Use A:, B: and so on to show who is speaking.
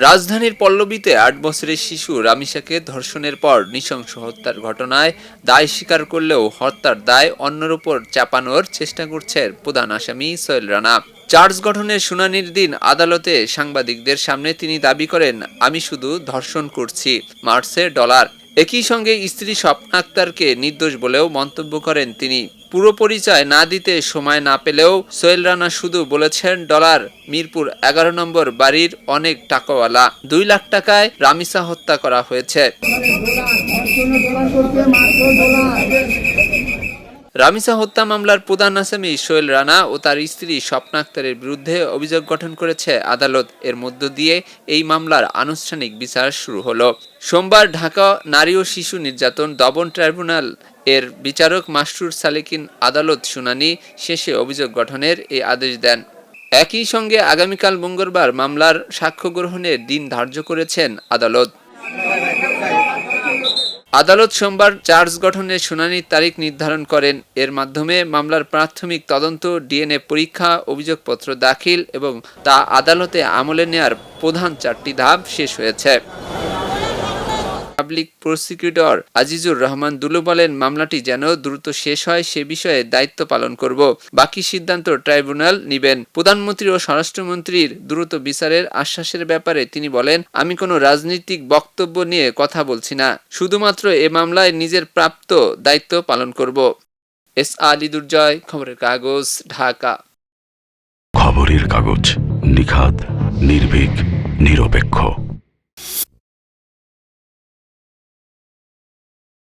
A: রাজধানীর পল্লবীতে ৮ বছরের শিশু রামিসাকে ধর্ষণের পর নৃশংস হত্যার ঘটনায় দায় স্বীকার করলেও হত্যার দায় অন্যের উপর চাপানোর চেষ্টা করছে প্রধান আসামি সোহেল রানা। চার্জ গঠনের শুনানির দিন আদালতে সাংবাদিকদের সামনে তিনি দাবি করেন, আমি শুধু ধর্ষণ করছি, মারছে ডলার। একই সঙ্গে স্ত্রী স্বপ্না আক্তারকে নির্দোষ বলেও মন্তব্য করেন তিনি। পুরো পরিচয় না দিতে সময় না পেলেও সোহেল রানা শুধু বলেছেন ডলার মিরপুর ১১ নম্বর বাড়ির অনেক টাকাওয়ালা, ২ লাখ টাকায় রামিসা হত্যা করা হয়েছে। রামিসা হত্যা মামলার প্রধান আসামি সোহেল রানা ও তার স্ত্রী স্বপ্না আক্তারের বিরুদ্ধে অভিযোগ গঠন করেছে আদালত। এর মধ্য দিয়ে এই মামলার আনুষ্ঠানিক বিচার শুরু হলো। সোমবার ঢাকা নারী ও শিশু নির্যাতন দমন ট্রাইব্যুনাল এর বিচারক মাসরুর সালেকিন আদালত শুনানি শেষে অভিযোগ গঠনের এই আদেশ দেন। একই সঙ্গে আগামীকাল মঙ্গলবার মামলার সাক্ষ্য গ্রহণের দিন ধার্য করেছেন আদালত। আদালত সোমবার চার্জ গঠনের শুনানির তারিখ নির্ধারণ করেন। এর মাধ্যমে মামলার প্রাথমিক তদন্ত, ডিএনএ পরীক্ষা, অভিযোগপত্র দাখিল এবং তা আদালতে আমলে নেয়ার প্রধান 4টি ধাপ শেষ হয়েছে। পাবলিক প্রসিকিউটর আজিজুর রহমান দুলু বলেন, মামলাটি যেন দ্রুত শেষ হয় সে বিষয়ে দায়িত্ব পালন করব। বাকি সিদ্ধান্ত ট্রাইব্যুনাল নেবেন। প্রধানমন্ত্রী ও স্বরাষ্ট্রমন্ত্রীর দ্রুত বিচারের আশ্বাসের ব্যাপারে তিনি বলেন, আমি কোনো রাজনৈতিক বক্তব্য নিয়ে কথা বলছি না, শুধুমাত্র এ মামলায় নিজের প্রাপ্ত দায়িত্ব পালন করব। এস আলী দুর্জয়, খবরের কাগজ, ঢাকা।
B: খবরের কাগজ, নিখাত, নির্ভীক, নিরপেক্ষ।